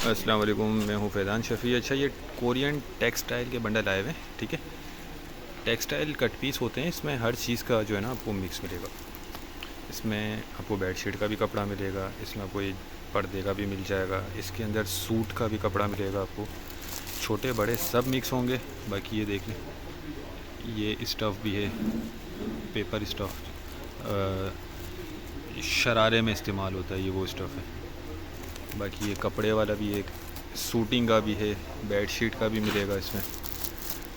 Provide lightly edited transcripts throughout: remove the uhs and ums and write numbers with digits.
अस्सलाम वालेकुम, मैं हूँ फैज़ान शफ़ी। अच्छा, ये कोरियन टेक्सटाइल के बंडल आए हुए हैं, ठीक है। टेक्सटाइल कट पीस होते हैं, इसमें हर चीज़ का जो है ना आपको मिक्स मिलेगा। इसमें आपको बेडशीट का भी कपड़ा मिलेगा, इसमें आपको ये पर्दे का भी मिल जाएगा, इसके अंदर सूट का भी कपड़ा मिलेगा आपको। छोटे बड़े सब मिक्स होंगे। बाकी ये देख लें, ये स्टफ़ भी है, पेपर स्टफ़, शरारे में इस्तेमाल होता है, ये वो स्टफ़ है। बाकी ये कपड़े वाला भी एक सूटिंग का भी है, बेडशीट का भी मिलेगा इसमें।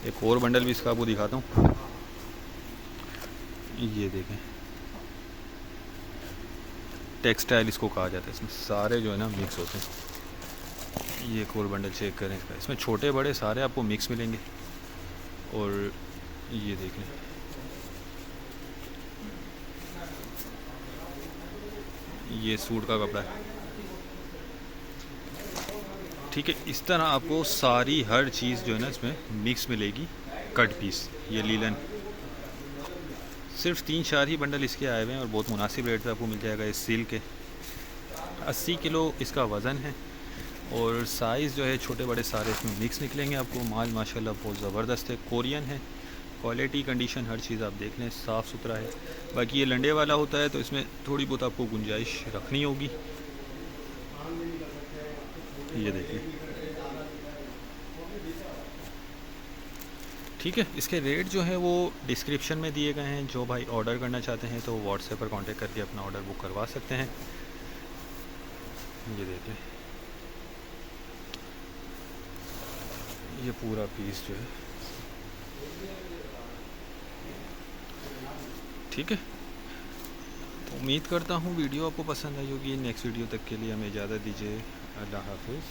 एक और बंडल भी इसका आपको दिखाता हूँ, ये देखें, टेक्सटाइल इसको कहा जाता है। इसमें सारे जो है ना मिक्स होते हैं। ये एक और बंडल चेक करें इसका, इसमें छोटे बड़े सारे आपको मिक्स मिलेंगे। और ये देखें, ये सूट का कपड़ा है, ठीक है। इस तरह आपको सारी हर चीज़ जो है ना इसमें मिक्स मिलेगी। कट पीस, ये लीलन, सिर्फ 3-4 ही बंडल इसके आए हुए हैं और बहुत मुनासिब रेट पे आपको मिल जाएगा। इस सिल्क के 80 किलो इसका वज़न है और साइज़ जो है छोटे बड़े सारे इसमें मिक्स निकलेंगे आपको। माल माशाल्लाह बहुत ज़बरदस्त है, कोरियन है। क्वालिटी कंडीशन हर चीज़ आप देख लें, साफ़ सुथरा है। बाकी ये लंडे वाला होता है तो इसमें थोड़ी बहुत आपको गुंजाइश रखनी होगी। ये देखिए, ठीक है। इसके रेट जो है वो डिस्क्रिप्शन में दिए गए हैं। जो भाई ऑर्डर करना चाहते हैं तो व्हाट्सएप पर कांटेक्ट करके अपना ऑर्डर बुक करवा सकते हैं। ये देख लें, ये पूरा पीस जो है, ठीक है। तो उम्मीद करता हूँ वीडियो आपको पसंद आई होगी। नेक्स्ट वीडियो तक के लिए हमें इजाज़त दीजिए। अल्लाह हाफिज़।